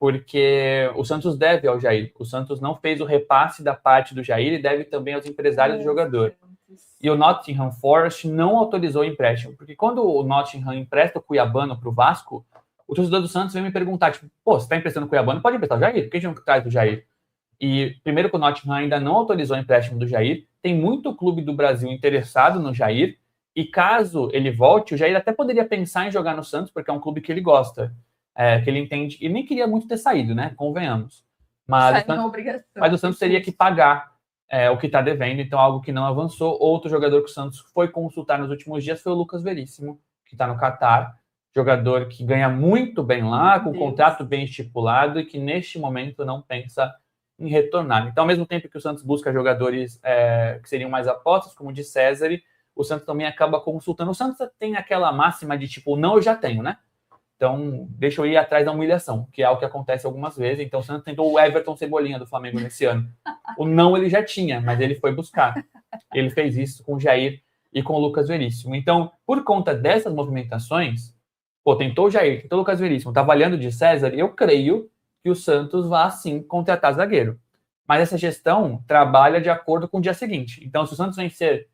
porque o Santos deve ao Jair. O Santos não fez o repasse da parte do Jair e deve também aos empresários do jogador. E o Nottingham Forest não autorizou o empréstimo, porque quando o Nottingham empresta o Cuiabano para o Vasco, o torcedor do Santos vem me perguntar, tipo, pô, você está emprestando o Cuiabano, pode emprestar o Jair? Por que a gente não traz o Jair? E primeiro que o Nottingham ainda não autorizou o empréstimo do Jair, tem muito clube do Brasil interessado no Jair, e caso ele volte, o Jair até poderia pensar em jogar no Santos, porque é um clube que ele gosta, que ele entende, e nem queria muito ter saído, né? Convenhamos. Mas o Santos teria que pagar o que está devendo, então algo que não avançou. Outro jogador que o Santos foi consultar nos últimos dias foi o Lucas Veríssimo, que está no Catar, jogador que ganha muito bem lá, com contrato bem estipulado e que neste momento não pensa em retornar. Então, ao mesmo tempo que o Santos busca jogadores que seriam mais apostas, como o de César, o Santos também acaba consultando. O Santos tem aquela máxima de tipo, não, eu já tenho, né? Então, deixa eu ir atrás da humilhação, que é o que acontece algumas vezes. Então, o Santos tentou o Everton Cebolinha do Flamengo nesse ano. O não ele já tinha, mas ele foi buscar. Ele fez isso com o Jair e com o Lucas Veríssimo. Então, por conta dessas movimentações, tentou o Jair, tentou o Lucas Veríssimo, tá valendo de César, eu creio que o Santos vá, sim, contratar zagueiro. Mas essa gestão trabalha de acordo com o dia seguinte. Então, se o Santos vencer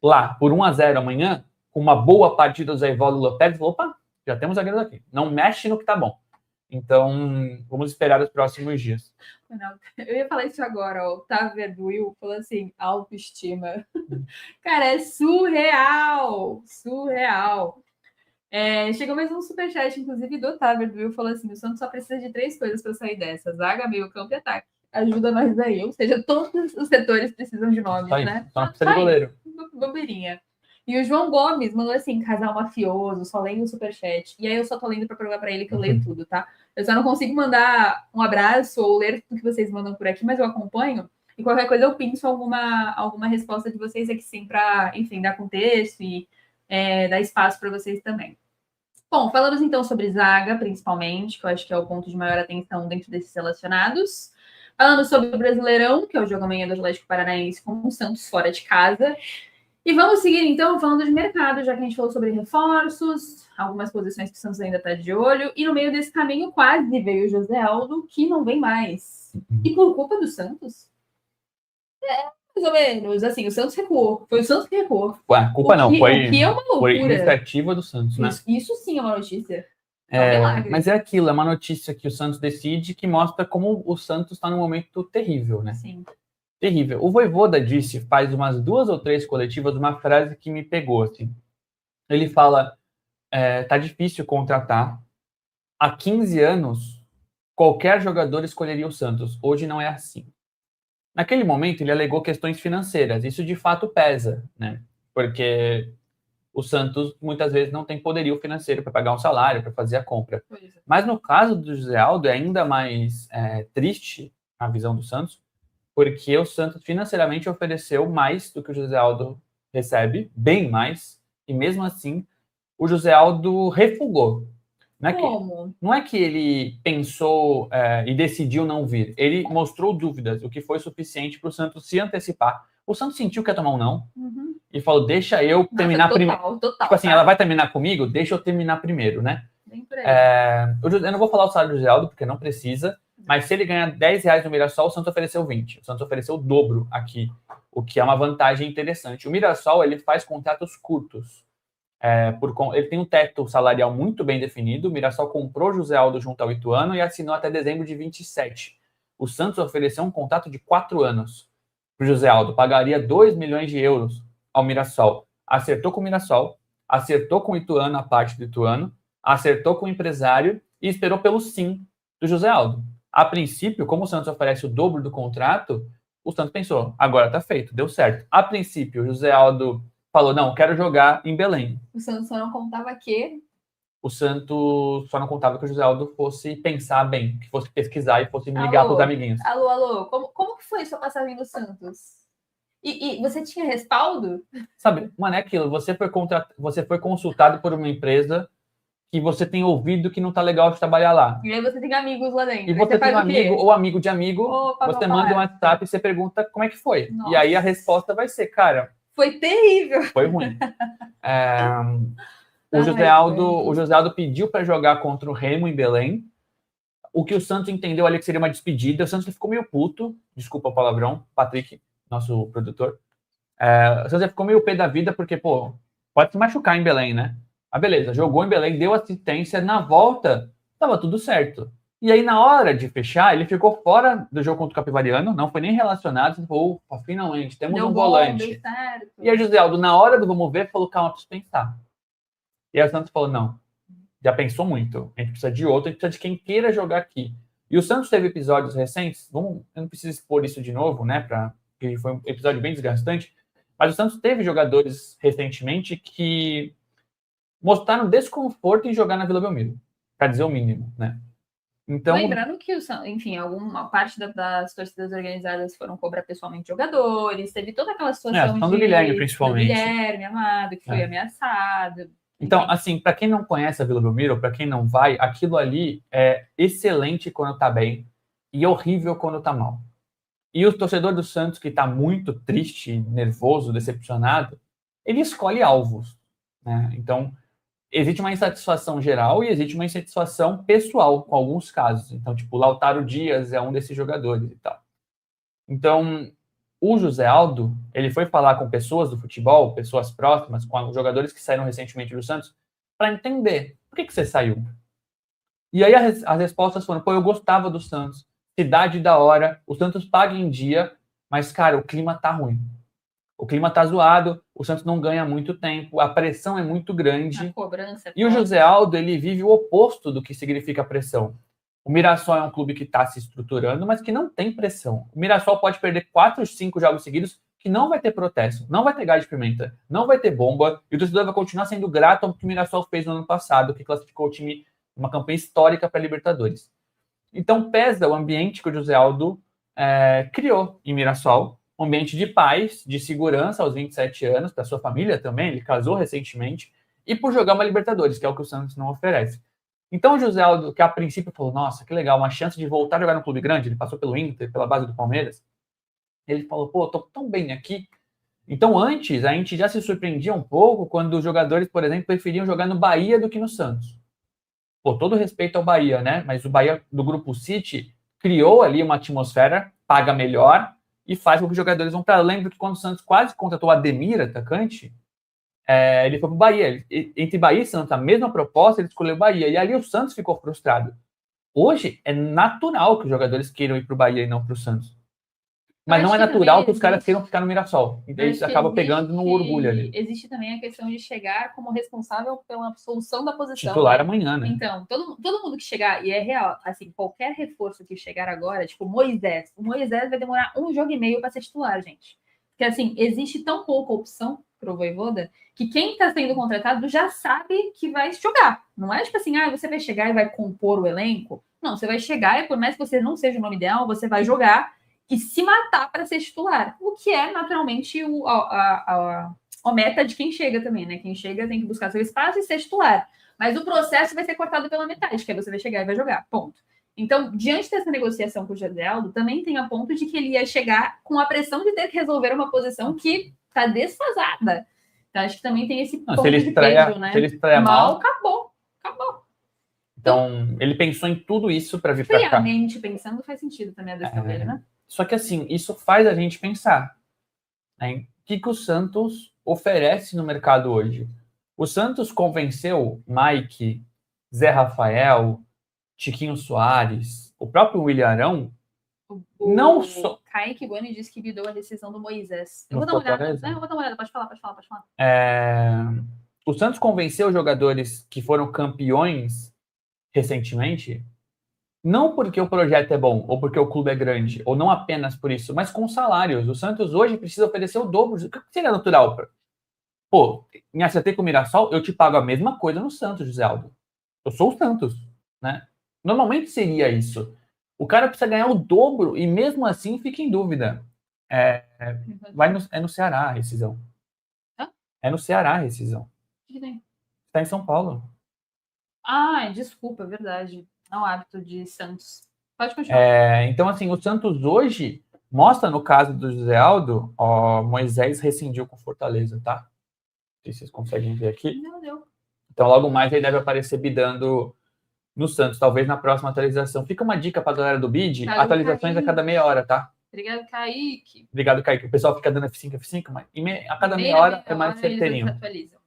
lá por 1-0 amanhã, com uma boa partida do Zé Ivaldo Lopes, opa, já temos zagueiros aqui. Não mexe no que tá bom. Então, vamos esperar os próximos dias. Eu ia falar isso agora, ó. O Taver do Will falou assim, autoestima. Cara, é surreal! Surreal. Chegou mais um superchat, inclusive, do Taver do Will, falou assim, o Santos só precisa de 3 coisas para sair dessa. Zaga, meio campo e ataque. Ajuda nós aí. Ou seja, todos os setores precisam de nomes, né? Só precisa de goleiro. Bobeirinha. E o João Gomes mandou assim, casal mafioso, só lendo o superchat. E aí eu só tô lendo para provar para ele que eu leio tudo, tá? Eu só não consigo mandar um abraço ou ler tudo que vocês mandam por aqui, mas eu acompanho. E qualquer coisa eu pinço alguma resposta de vocês aqui sim, para, enfim, dar contexto e dar espaço para vocês também. Bom, falamos então sobre zaga, principalmente, que eu acho que é o ponto de maior atenção dentro desses relacionados. Falando sobre o Brasileirão, que é o jogo amanhã do Atlético Paranaense com o Santos fora de casa. E vamos seguir, então, falando de mercado, já que a gente falou sobre reforços, algumas posições que o Santos ainda está de olho, e no meio desse caminho quase veio o José Aldo, que não vem mais. E por culpa do Santos? Mais ou menos, assim, o Santos recuou. Foi o Santos que recuou. Ué, culpa não, foi é uma loucura. Foi iniciativa do Santos, né? Isso sim é uma notícia. Mas é aquilo, é uma notícia que o Santos decide que mostra como o Santos está num momento terrível, né? Sim. Terrível. O Vojvoda disse, faz umas 2 ou 3 coletivas, uma frase que me pegou, assim. Ele fala, tá difícil contratar. Há 15 anos, qualquer jogador escolheria o Santos. Hoje não é assim. Naquele momento, ele alegou questões financeiras. Isso, de fato, pesa, né? Porque o Santos, muitas vezes, não tem poderio financeiro para pagar um salário, para fazer a compra. Mas no caso do José Aldo, é ainda mais triste a visão do Santos, porque o Santos financeiramente ofereceu mais do que o José Aldo recebe, bem mais, e mesmo assim o José Aldo refugou. Não é que ele pensou e decidiu não vir, ele mostrou dúvidas, o que foi suficiente para o Santos se antecipar. O Santos sentiu que ia tomar um não, e falou, deixa eu terminar primeiro. Tipo assim, ela vai terminar comigo? Deixa eu terminar primeiro, né? Eu não vou falar o salário do José Aldo, porque não precisa, mas se ele ganhar R$10 no Mirassol, o Santos ofereceu 20. O Santos ofereceu o dobro aqui, o que é uma vantagem interessante. O Mirassol, ele faz contratos curtos. Ele tem um teto salarial muito bem definido. O Mirassol comprou o José Aldo junto ao Ituano e assinou até dezembro de 27. O Santos ofereceu um contrato de 4 anos para o José Aldo. Pagaria 2 milhões de euros ao Mirassol. Acertou com o Mirassol, acertou com o Ituano, a parte do Ituano, acertou com o empresário e esperou pelo sim do José Aldo. A princípio, como o Santos oferece o dobro do contrato, o Santos pensou, agora tá feito, deu certo. A princípio, o José Aldo falou, não, quero jogar em Belém. O Santos só não contava que... O Santos só não contava que o José Aldo fosse pensar bem, que fosse pesquisar e fosse ligar para os amiguinhos. Alô, como que foi sua passagem no Santos? E você tinha respaldo? Sabe, mano, é aquilo, você foi consultado por uma empresa que você tem ouvido que não tá legal de trabalhar lá. E aí você tem amigos lá dentro. E você tem um amigo ou amigo de amigo, você manda um WhatsApp e você pergunta como é que foi. Nossa. E aí a resposta vai ser, cara... Foi terrível. Foi ruim. O José Aldo pediu para jogar contra o Remo em Belém. o que o Santos entendeu ali que seria uma despedida. O Santos ficou meio puto, desculpa o palavrão, Patrick, nosso produtor. O Santos ficou meio pé da vida, porque, pô, pode se machucar em Belém, né? Ah, beleza, jogou em Belém, deu assistência, na volta, tava tudo certo. E aí, na hora de fechar, ele ficou fora do jogo contra o Capivariano, não foi nem relacionado, ele falou, finalmente, temos um volante. E aí, José Aldo, na hora do vamos ver, falou, calma, preciso pensar. E aí o Santos falou, não, já pensou muito, a gente precisa de outro, a gente precisa de quem queira jogar aqui. E o Santos teve episódios recentes, eu não preciso expor isso de novo, né, porque foi um episódio bem desgastante, mas o Santos teve jogadores recentemente que mostraram desconforto em jogar na Vila Belmiro, para dizer o mínimo, né? Então, lembrando que, enfim, alguma parte das torcidas organizadas foram cobrar pessoalmente jogadores, teve toda aquela situação do Guilherme, principalmente. Do Guilherme Amado, que foi ameaçado. Então, assim, para quem não conhece a Vila Belmiro, para quem não vai, aquilo ali é excelente quando tá bem e horrível quando tá mal. E o torcedor do Santos, que tá muito triste, nervoso, decepcionado, ele escolhe alvos, né? Então, existe uma insatisfação geral e existe uma insatisfação pessoal, com alguns casos. Então, tipo, o Lautaro Dias é um desses jogadores e tal. Então, o José Aldo, ele foi falar com pessoas do futebol, pessoas próximas, com jogadores que saíram recentemente do Santos, para entender por que você saiu. E aí as respostas foram, pô, eu gostava do Santos, cidade da hora, o Santos paga em dia, mas, cara, o clima tá ruim. O clima tá zoado, o Santos não ganha muito tempo, a pressão é muito grande. A cobrança e o José Aldo, ele vive o oposto do que significa pressão. O Mirassol é um clube que está se estruturando, mas que não tem pressão. O Mirassol pode perder 4, 5 jogos seguidos que não vai ter protesto, não vai ter gás de pimenta, não vai ter bomba, e o torcedor vai continuar sendo grato ao que o Mirassol fez no ano passado, que classificou o time uma campanha histórica para a Libertadores. Então pesa o ambiente que o José Aldo criou em Mirassol, um ambiente de paz, de segurança aos 27 anos, para sua família também, ele casou recentemente, e por jogar uma Libertadores, que é o que o Santos não oferece. Então o José Aldo, que a princípio falou, nossa, que legal, uma chance de voltar a jogar no clube grande, ele passou pelo Inter, pela base do Palmeiras, ele falou, pô, tô tão bem aqui. Então antes, a gente já se surpreendia um pouco quando os jogadores, por exemplo, preferiam jogar no Bahia do que no Santos. Pô, todo respeito ao Bahia, né? Mas o Bahia do Grupo City criou ali uma atmosfera, paga melhor, e faz com que os jogadores vão para. Eu lembro que quando o Santos quase contratou o Ademir, atacante, ele foi para o Bahia. Entre Bahia e Santos, a mesma proposta, ele escolheu o Bahia. E ali o Santos ficou frustrado. Hoje é natural que os jogadores queiram ir para o Bahia e não para o Santos. Mas não é natural que os caras queiram ficar no Mirassol. Então eles acabam pegando no orgulho ali. Existe também a questão de chegar como responsável pela solução da posição. Titular amanhã, né? Então, todo mundo que chegar, e é real, assim, qualquer reforço que chegar agora, tipo Moisés. O Moisés vai demorar 1 jogo e meio para ser titular, gente. Porque, assim, existe tão pouca opção pro Vojvoda que quem está sendo contratado já sabe que vai jogar. Não é tipo assim, você vai chegar e vai compor o elenco. Não, você vai chegar e por mais que você não seja o nome ideal, você vai jogar e se matar para ser titular. O que é, naturalmente, a meta de quem chega também, né? Quem chega tem que buscar seu espaço e ser titular. Mas o processo vai ser cortado pela metade, que aí você vai chegar e vai jogar. Ponto. Então, diante dessa negociação com o José Aldo, também tem a ponto de que ele ia chegar com a pressão de ter que resolver uma posição que está desfasada. Então, acho que também tem esse ponto de peso, né? Se ele estreia mal, acabou. Então, ele pensou em tudo isso para vir para cá. Friamente pensando, faz sentido também a decisão dele, né? Só que, assim, isso faz a gente pensar em o que o Santos oferece no mercado hoje. O Santos convenceu Mike, Zé Rafael, Tiquinho Soares, o próprio William Arão. Não só. Kaique Guani disse que vidou a decisão do Moisés. Eu vou dar uma olhada. Eu vou dar uma olhada, pode falar. O Santos convenceu jogadores que foram campeões recentemente, não porque o projeto é bom, ou porque o clube é grande, ou não apenas por isso, mas com salários. O Santos hoje precisa oferecer o dobro. O que seria natural? Pô, me acertei com o Mirassol, eu te pago a mesma coisa no Santos, José Aldo. Eu sou o Santos, né? Normalmente seria isso. O cara precisa ganhar o dobro e mesmo assim fica em dúvida. É no Ceará a rescisão. É no Ceará a rescisão. O que tem? Está em São Paulo. Desculpa, é verdade. É um hábito de Santos. Pode continuar. Então, assim, o Santos hoje mostra, no caso do José Aldo, Moisés rescindiu com Fortaleza, tá? Não sei se vocês conseguem ver aqui. Não deu. Então, logo mais ele deve aparecer bidando no Santos, talvez na próxima atualização. Fica uma dica para a galera do BID, Valeu, atualizações Kaique. a cada meia hora, tá? Obrigado, Kaique. Obrigado, Kaique. O pessoal fica dando F5, mas a cada meia hora é mais certeirinho. Eles atualizam.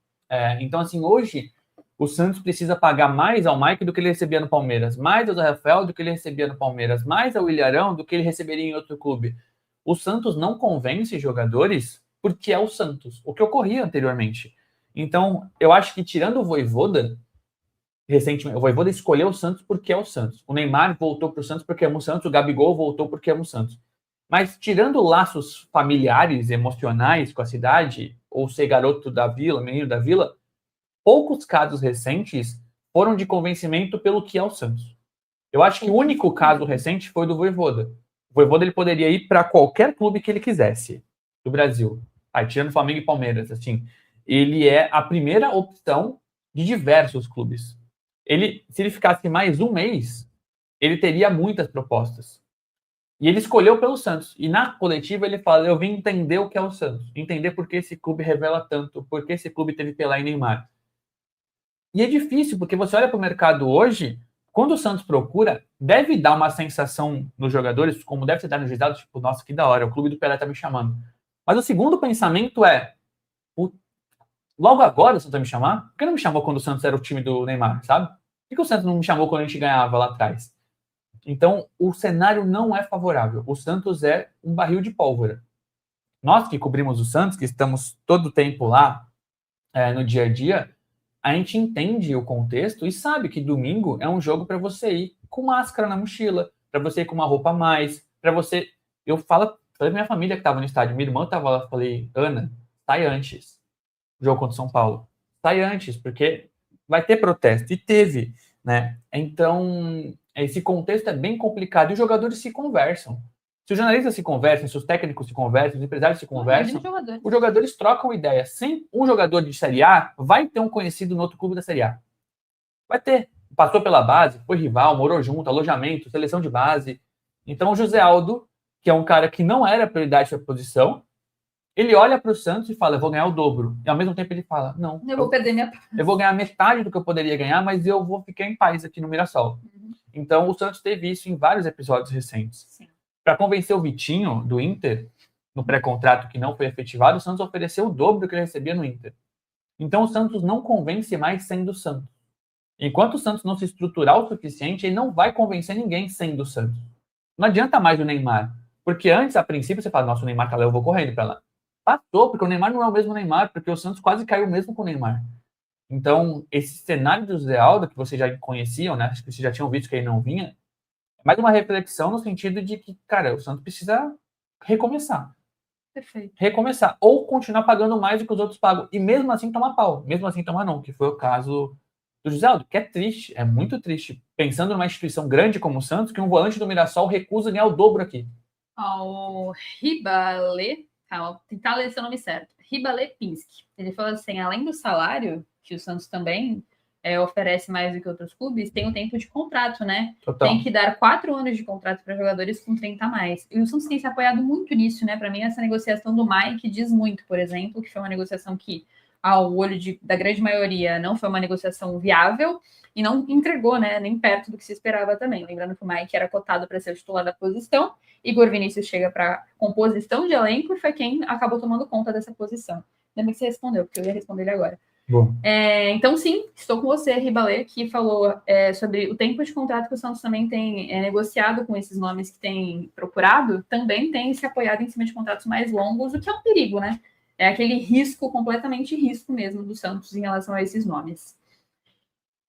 Então, assim, hoje o Santos precisa pagar mais ao Mike do que ele recebia no Palmeiras, mais ao Zé Rafael do que ele recebia no Palmeiras, mais ao Ilharão do que ele receberia em outro clube. O Santos não convence jogadores porque é o Santos, o que ocorria anteriormente. Então, eu acho que tirando o Vojvoda, recentemente, o Vojvoda escolheu o Santos porque é o Santos. O Neymar voltou para o Santos porque ama o Santos, o Gabigol voltou porque ama o Santos. Mas tirando laços familiares, emocionais com a cidade, ou ser garoto da vila, menino da vila, poucos casos recentes foram de convencimento pelo que é o Santos. Eu acho que o único caso recente foi do Vojvoda. O Vojvoda ele poderia ir para qualquer clube que ele quisesse do Brasil. Aí, tirando Flamengo e Palmeiras, assim, ele é a primeira opção de diversos clubes. Se ele ficasse mais um mês, ele teria muitas propostas. E ele escolheu pelo Santos. E na coletiva ele fala, eu vim entender o que é o Santos. Entender por que esse clube revela tanto, por que esse clube teve Pelé e Neymar. E é difícil, porque você olha para o mercado hoje, quando o Santos procura, deve dar uma sensação nos jogadores, como deve ser dado nos resultados, tipo, nossa, que da hora, o clube do Pelé tá me chamando. Mas o segundo pensamento é, logo agora o Santos vai me chamar? Por que não me chamou quando o Santos era o time do Neymar, sabe? Por que o Santos não me chamou quando a gente ganhava lá atrás? Então, o cenário não é favorável. O Santos é um barril de pólvora. Nós que cobrimos o Santos, que estamos todo o tempo lá, no dia a dia, a gente entende o contexto e sabe que domingo é um jogo para você ir com máscara na mochila, para você ir com uma roupa a mais, para você... Eu falei pra minha família que estava no estádio, minha irmã estava lá, falei, Ana, sai antes. Jogo contra o São Paulo. Sai antes, porque vai ter protesto. E teve, né? Então, esse contexto é bem complicado e os jogadores se conversam. Se os jornalistas se conversam, se os técnicos se conversam, os empresários se conversam, os jogadores trocam ideia. Sem um jogador de Série A, vai ter um conhecido no outro clube da Série A. Vai ter. Passou pela base, foi rival, morou junto, alojamento, seleção de base. Então, o José Aldo, que é um cara que não era prioridade para a posição, ele olha para o Santos e fala, eu vou ganhar o dobro. E ao mesmo tempo ele fala, não. Eu vou perder minha paz. Eu vou ganhar metade do que eu poderia ganhar, mas eu vou ficar em paz aqui no Mirassol. Então, o Santos teve isso em vários episódios recentes. Sim. Para convencer o Vitinho, do Inter, no pré-contrato que não foi efetivado, o Santos ofereceu o dobro do que ele recebia no Inter. Então, o Santos não convence mais sendo o Santos. Enquanto o Santos não se estruturar o suficiente, ele não vai convencer ninguém sendo o Santos. Não adianta mais o Neymar. Porque antes, a princípio, você fala, nossa, o Neymar tá lá, eu vou correndo para lá. Passou, porque o Neymar não é o mesmo Neymar, porque o Santos quase caiu mesmo com o Neymar. Então, esse cenário do Zé Aldo, que vocês já conheciam, né? Acho que vocês já tinham visto que ele não vinha, é mais uma reflexão no sentido de que, cara, o Santos precisa recomeçar. Perfeito. Recomeçar. Ou continuar pagando mais do que os outros pagam. E mesmo assim tomar pau. Mesmo assim tomar não, que foi o caso do José Aldo, que é triste, é muito triste. Pensando numa instituição grande como o Santos, que um volante do Mirassol recusa ganhar o dobro aqui. O Ribale, calma, tentar ler seu nome certo. Ribale Pinski. Ele falou assim, além do salário, que o Santos também oferece mais do que outros clubes, tem um tempo de contrato, né? Total. Tem que dar 4 anos de contrato para jogadores com 30 a mais. E o Santos tem se apoiado muito nisso, né? Para mim, essa negociação do Mike diz muito, por exemplo, que foi uma negociação que, ao olho da grande maioria, não foi uma negociação viável e não entregou, né? Nem perto do que se esperava também. Lembrando que o Mike era cotado para ser o titular da posição, Igor Vinícius chega para composição de elenco e foi quem acabou tomando conta dessa posição. Lembra que você respondeu, porque eu ia responder ele agora. Então, sim, estou com você, Ribale, que falou sobre o tempo de contrato que o Santos também tem negociado com esses nomes que tem procurado, também tem se apoiado em cima de contratos mais longos, o que é um perigo, né? É aquele risco, completamente risco mesmo do Santos em relação a esses nomes.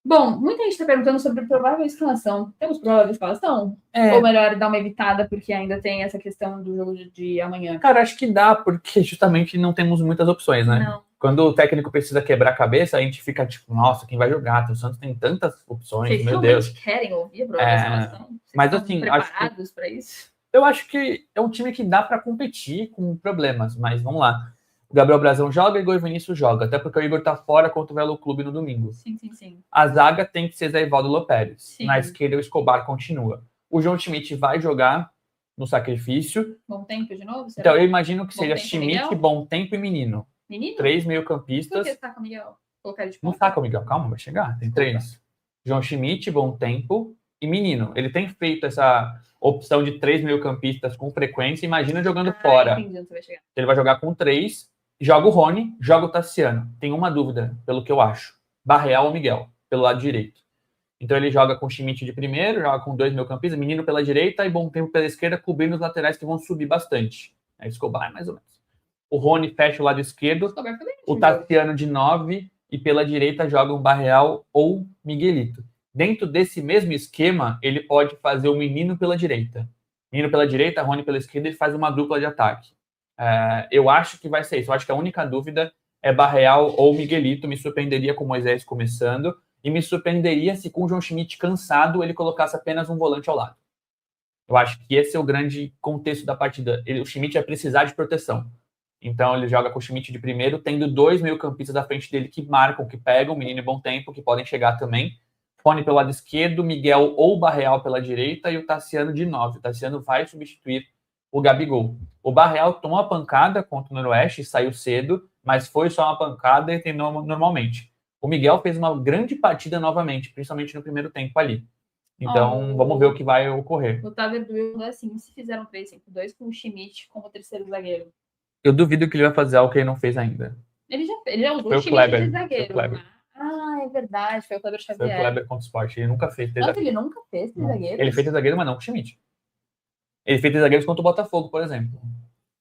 Bom, muita gente está perguntando sobre a provável escalação. Temos provável escalação? Ou melhor, dar uma evitada, porque ainda tem essa questão do jogo de amanhã? Cara, acho que dá, porque justamente não temos muitas opções, né? Não. Quando o técnico precisa quebrar a cabeça, a gente fica tipo, nossa, quem vai jogar? O Santos tem tantas opções, Vocês meu Deus. Vocês querem ouvir a provável escalação? Vocês mas estão assim, preparados para isso? Eu acho que é um time que dá para competir com problemas, mas vamos lá. O Gabriel Brazão joga e o Igor Vinícius joga, até porque o Igor tá fora contra o Velo Clube no domingo. Sim. A zaga tem que ser Zé Ivaldo Lopérez. Sim. Na esquerda o Escobar continua. O João Schmidt vai jogar no sacrifício. Bom tempo de novo? Então eu imagino que seja Schmidt, Miguel? Bom tempo e Menino. 3 meio-campistas. Por que está com o Miguel? Colocar ele de ponta? Não está com o Miguel, calma, vai chegar. Tem 3. João Schmidt, Bom Tempo e Menino. Ele tem feito essa opção de 3 meio-campistas com frequência. Imagina jogando fora. Entendi onde você vai chegar. Ele vai jogar com 3, joga o Rony, joga o Tassiano. Tem uma dúvida, pelo que eu acho. Barreal ou Miguel, pelo lado direito. Então ele joga com o Schmidt de primeiro, joga com 2 meio-campistas, Menino pela direita e Bom Tempo pela esquerda, cobrindo os laterais que vão subir bastante. É Escobar, mais ou menos. O Rony fecha o lado esquerdo, o Tassiano de 9 e pela direita joga um Barreal ou Miguelito. Dentro desse mesmo esquema, ele pode fazer o Menino pela direita. Menino pela direita, Rony pela esquerda, ele faz uma dupla de ataque. Eu acho que vai ser isso. Eu acho que a única dúvida é Barreal ou Miguelito. Me surpreenderia com o Moisés começando e me surpreenderia se com o João Schmidt cansado ele colocasse apenas um volante ao lado. Eu acho que esse é o grande contexto da partida. O Schmidt vai precisar de proteção. Então ele joga com o Schmidt de primeiro, tendo 2 meio-campistas à frente dele que marcam, que pegam, Menino e Bom Tempo, que podem chegar também. Rony pelo lado esquerdo, Miguel ou Barreal pela direita e o Tassiano de 9. O Tassiano vai substituir o Gabigol. O Barreal tomou a pancada contra o Noroeste, saiu cedo, mas foi só uma pancada e terminou normalmente. O Miguel fez uma grande partida novamente, principalmente no primeiro tempo ali. Então, vamos ver o que vai ocorrer. O Taver falou assim, se fizeram 3-5-2 com o Schmidt como terceiro zagueiro. Eu duvido que ele vai fazer algo que ele não fez ainda. Ele já usou o Schmidt Kleber, de zagueiro. É verdade, foi o Kleber Xavier. Foi o Kleber contra o Sport, ele nunca fez. Nossa, ele nunca fez de zagueiro? Ele fez de zagueiro, mas não com o Schmidt. Ele fez de zagueiro contra o Botafogo, por exemplo.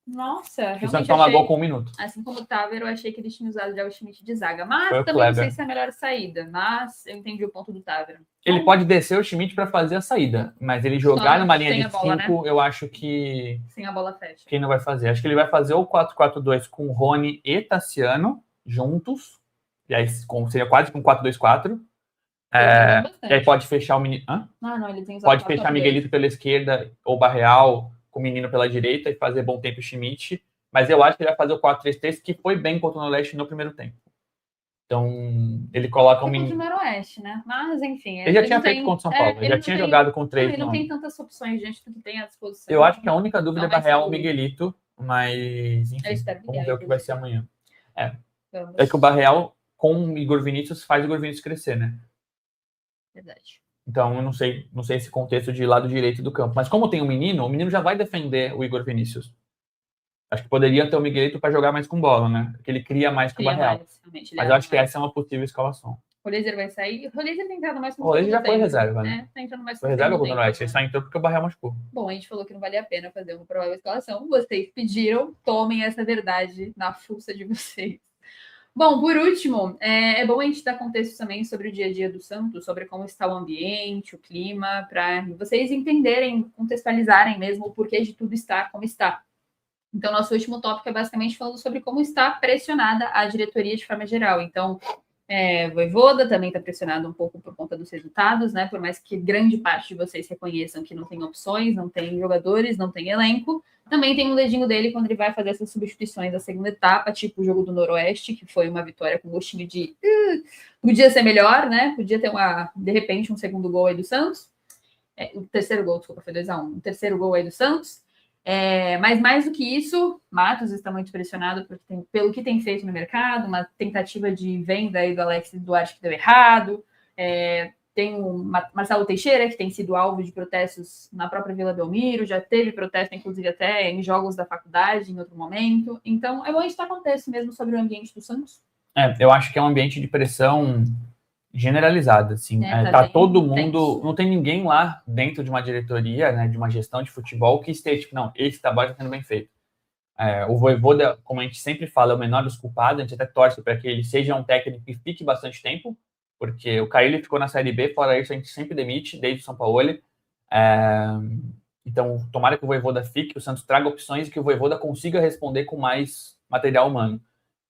Nossa, realmente achei... O Santos toma gol com 1 minuto. Assim como o Taver, eu achei que eles tinham usado já o Schmidt de zaga. Mas também não sei se é a melhor saída. Mas eu entendi o ponto do Taver. Ele pode descer o Schmidt para fazer a saída. Mas ele jogar numa linha de 5, né? Eu acho que... Sem a bola fecha. Quem não vai fazer? Acho que ele vai fazer o 4-4-2 com Rony e Tassiano juntos. E aí seria quase com 4-2-4. E aí pode fechar o menino. Não, ele tem pode fechar Miguelito pela esquerda ou Barreal com o Menino pela direita e fazer Bom Tempo Schmidt. Mas eu acho que ele vai fazer o 4-3-3, que foi bem contra o Noroeste no primeiro tempo. Então, ele coloca um menino. Contra o Noroeste, né? Mas, enfim. Ele já tinha feito contra o São Paulo. Ele já tinha jogado com 3. Ele não tem tantas opções diante do que tem à disposição. Eu acho que a única dúvida é Barreal ou Miguelito, mas, enfim, vamos ver o que vai ser amanhã. É que o Barreal com o Igor Vinícius faz o Igor Vinícius crescer, né? Verdade. Então, eu não sei esse contexto de lado direito do campo. Mas como tem o menino já vai defender o Igor Vinícius. Acho que poderia ter o Miguelito para jogar mais com bola, né? Porque ele cria mais que o Barreal. Mas eu acho que essa é uma possível escalação. O Rolezer vai sair. O Rolezer tem entrado mais com o Rolezer já foi reserva, né? Tá entrando mais foi reserva com o Noroeste. Ele só entrou porque o Barreal machucou. Bom, a gente falou que não valia a pena fazer uma provável escalação. Vocês pediram, tomem essa verdade na fuça de vocês. Bom, por último, é bom a gente dar contexto também sobre o dia a dia do Santos, sobre como está o ambiente, o clima, para vocês entenderem, contextualizarem mesmo o porquê de tudo estar como está. Então, nosso último tópico é basicamente falando sobre como está pressionada a diretoria de forma geral. Então, Vojvoda também está pressionado um pouco por conta dos resultados, né? Por mais que grande parte de vocês reconheçam que não tem opções, não tem jogadores, não tem elenco, também tem um dedinho dele quando ele vai fazer essas substituições da segunda etapa, tipo o jogo do Noroeste, que foi uma vitória com gostinho de podia ser melhor, né? Podia ter de repente um segundo gol aí do Santos. O terceiro gol, desculpa, foi 2-1. O terceiro gol aí do Santos. Mas mais do que isso, Matos está muito pressionado pelo que tem feito no mercado, uma tentativa de venda aí do Alex Duarte que deu errado. Tem o Marcelo Teixeira, que tem sido alvo de protestos na própria Vila Belmiro, já teve protesto, inclusive, até em jogos da faculdade, em outro momento. Então, é bom a gente estar contexto mesmo sobre o ambiente do Santos. Eu acho que é um ambiente de pressão generalizada, assim. Tá todo mundo... Não tem ninguém lá dentro de uma diretoria, né, de uma gestão de futebol que esteja, tipo, não, esse trabalho está sendo bem feito. O Vojvoda, como a gente sempre fala, é o menor dos culpados, a gente até torce para que ele seja um técnico que fique bastante tempo, porque o Carille ficou na Série B, fora isso a gente sempre demite, desde o São Paulo. Então, tomara que o Vojvoda fique, que o Santos traga opções e que o Vojvoda consiga responder com mais material humano.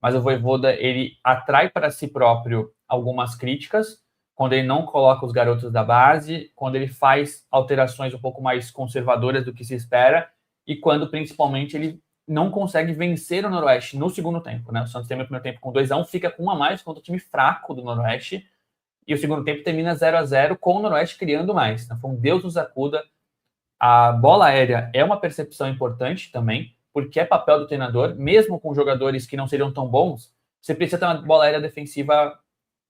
Mas o Vojvoda, ele atrai para si próprio algumas críticas, quando ele não coloca os garotos da base, quando ele faz alterações um pouco mais conservadoras do que se espera, e quando, principalmente, ele não consegue vencer o Noroeste no segundo tempo, né? O Santos termina o primeiro tempo com 2-1, fica com 1 a mais contra o time fraco do Noroeste, e o segundo tempo termina 0-0 com o Noroeste criando mais. Então, foi um Deus nos acuda. A bola aérea é uma percepção importante também, porque é papel do treinador, mesmo com jogadores que não seriam tão bons, você precisa ter uma bola aérea defensiva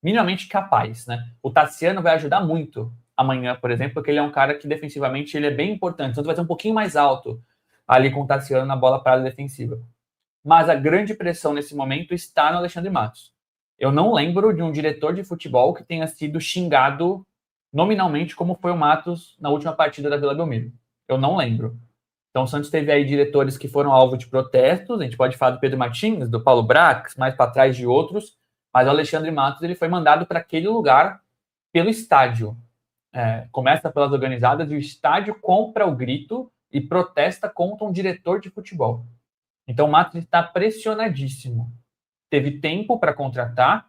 minimamente capaz, né? O Tassiano vai ajudar muito amanhã, por exemplo, porque ele é um cara que defensivamente ele é bem importante. Então vai ser um pouquinho mais alto ali com o Tassiano na bola parada defensiva. Mas a grande pressão nesse momento está no Alexandre Matos. Eu não lembro de um diretor de futebol que tenha sido xingado nominalmente como foi o Matos na última partida da Vila Belmiro. Eu não lembro. Então o Santos teve aí diretores que foram alvo de protestos, a gente pode falar do Pedro Martins, do Paulo Brax, mais para trás de outros, mas o Alexandre Matos ele foi mandado para aquele lugar pelo estádio. Começa pelas organizadas e o estádio compra o grito e protesta contra um diretor de futebol. Então o Matos está pressionadíssimo. Teve tempo para contratar,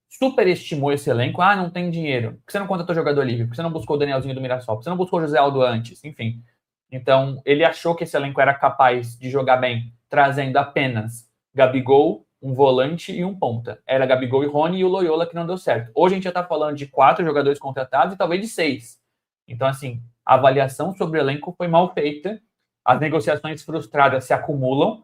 superestimou esse elenco. Ah, não tem dinheiro. Por que você não contratou jogador livre? Por que você não buscou o Danielzinho do Mirassol? Por que você não buscou o José Aldo antes? Enfim. Então, ele achou que esse elenco era capaz de jogar bem, trazendo apenas Gabigol, um volante e um ponta. Era Gabigol e Rony e o Loyola que não deu certo. Hoje a gente já está falando de 4 jogadores contratados e talvez de 6. Então, assim, a avaliação sobre o elenco foi mal feita, as negociações frustradas se acumulam,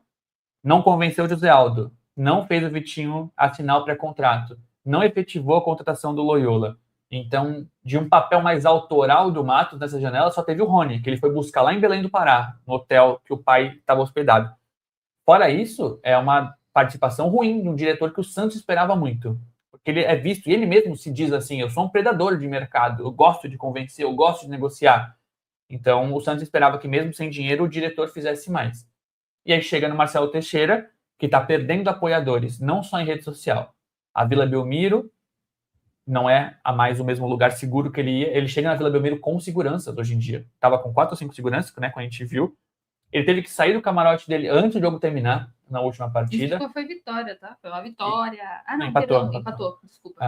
não convenceu o José Aldo, não fez o Vitinho assinar o pré-contrato, não efetivou a contratação do Loyola. Então, de um papel mais autoral do Matos nessa janela, só teve o Rony, que ele foi buscar lá em Belém do Pará, no hotel que o pai estava hospedado. Fora isso, é uma participação ruim de um diretor que o Santos esperava muito. Porque ele é visto, e ele mesmo se diz assim, eu sou um predador de mercado, eu gosto de convencer, eu gosto de negociar. Então, o Santos esperava que mesmo sem dinheiro, o diretor fizesse mais. E aí chega no Marcelo Teixeira, que está perdendo apoiadores, não só em rede social. A Vila Belmiro não é a mais o mesmo lugar seguro que ele ia. Ele chega na Vila Belmiro com seguranças hoje em dia. Estava com 4 ou 5 seguranças, né, quando a gente viu. Ele teve que sair do camarote dele antes do jogo terminar, na última partida. Isso foi vitória, tá? Foi uma vitória. Não, empatou. Desculpa.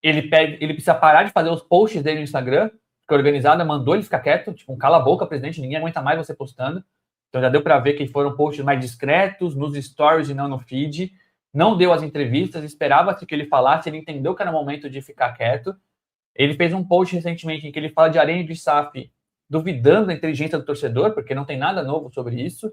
Ele precisa parar de fazer os posts dele no Instagram, porque a organizada mandou ele ficar quieto, tipo, cala a boca, presidente, ninguém aguenta mais você postando. Então já deu para ver que foram posts mais discretos, nos stories e não no feed. Não deu as entrevistas, esperava-se que ele falasse, ele entendeu que era o momento de ficar quieto. Ele fez um post recentemente em que ele fala de Aranha de SAF, duvidando da inteligência do torcedor, porque não tem nada novo sobre isso.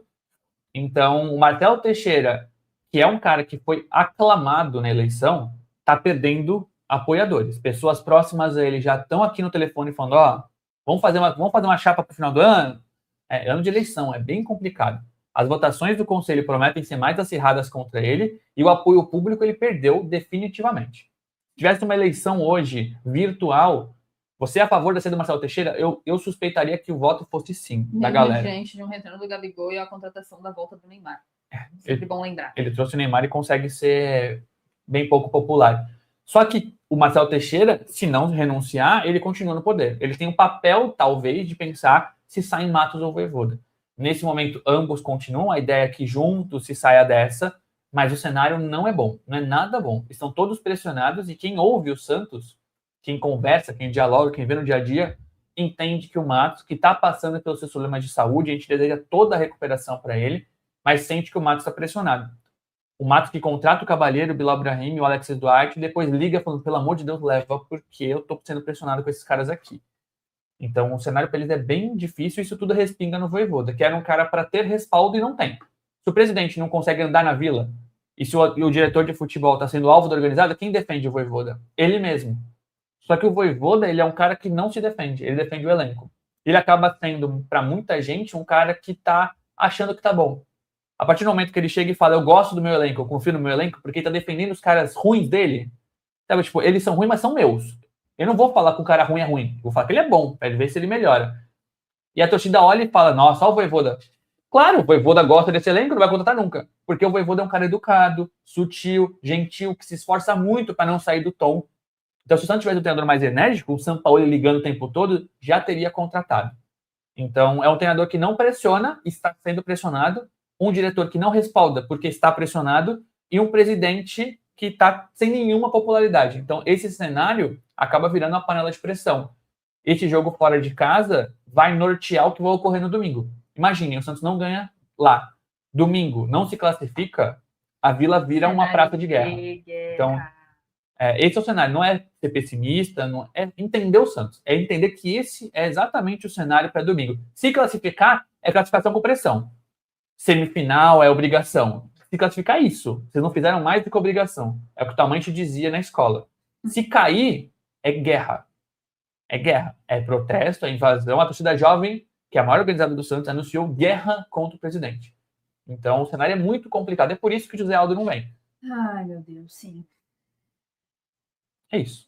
Então, o Marcelo Teixeira, que é um cara que foi aclamado na eleição, está perdendo apoiadores. Pessoas próximas a ele já estão aqui no telefone falando, vamos fazer uma chapa para o final do ano? É ano de eleição, é bem complicado. As votações do Conselho prometem ser mais acirradas contra ele e o apoio público ele perdeu definitivamente. Se tivesse uma eleição hoje virtual, você é a favor da saída do Marcelo Teixeira? Eu suspeitaria que o voto fosse sim, da galera. Diante de um retorno do Gabigol e a contratação da volta do Neymar. Sempre bom lembrar. Ele trouxe o Neymar e consegue ser bem pouco popular. Só que o Marcelo Teixeira, se não renunciar, ele continua no poder. Ele tem um papel, talvez, de pensar se saem Matos ou Vojvoda. Nesse momento, ambos continuam. A ideia é que juntos se saia dessa, mas o cenário não é bom. Não é nada bom. Estão todos pressionados e quem ouve o Santos, quem conversa, quem dialoga, quem vê no dia a dia, entende que o Matos, que está passando pelos seus problemas de saúde, a gente deseja toda a recuperação para ele, mas sente que o Matos está pressionado. O Matos que contrata o Cavalheiro, o Bilal Brahim e o Alexis Duarte, e depois liga falando, pelo amor de Deus, leva, porque eu estou sendo pressionado com esses caras aqui. Então, o cenário para eles é bem difícil e isso tudo respinga no Vojvoda, que era um cara para ter respaldo e não tem. Se o presidente não consegue andar na vila e se o diretor de futebol está sendo alvo da organizada, quem defende o Vojvoda? Ele mesmo. Só que o Vojvoda, ele é um cara que não se defende, ele defende o elenco. Ele acaba sendo, para muita gente, um cara que está achando que está bom. A partir do momento que ele chega e fala, eu gosto do meu elenco, eu confio no meu elenco, porque ele está defendendo os caras ruins dele, sabe? Tipo, eles são ruins, mas são meus. Eu não vou falar que o cara ruim é ruim. Vou falar que ele é bom, para ver se ele melhora. E a torcida olha e fala, nossa, olha o Vojvoda. Claro, o Vojvoda gosta desse elenco, não vai contratar nunca. Porque o Vojvoda é um cara educado, sutil, gentil, que se esforça muito para não sair do tom. Então, se o Santos tivesse um treinador mais enérgico, o Sampaoli ligando o tempo todo, já teria contratado. Então, é um treinador que não pressiona, está sendo pressionado, um diretor que não respalda porque está pressionado e um presidente que está sem nenhuma popularidade. Então, esse cenário acaba virando uma panela de pressão. Esse jogo fora de casa vai nortear o que vai ocorrer no domingo. Imaginem, o Santos não ganha lá. Domingo não se classifica, a Vila vira uma praça de guerra. Então, esse é o cenário. Não é ser pessimista, não é entender o Santos. É entender que esse é exatamente o cenário para domingo. Se classificar, é classificação com pressão. Semifinal é obrigação. se classificar isso. Vocês não fizeram mais do que obrigação. É o que tua mãe te dizia na escola. Se cair, é guerra. É guerra. É protesto, é invasão. A torcida jovem, que é a maior organizada do Santos, anunciou guerra contra o presidente. Então, o cenário é muito complicado. É por isso que o José Aldo não vem. Ai, meu Deus, sim. É isso.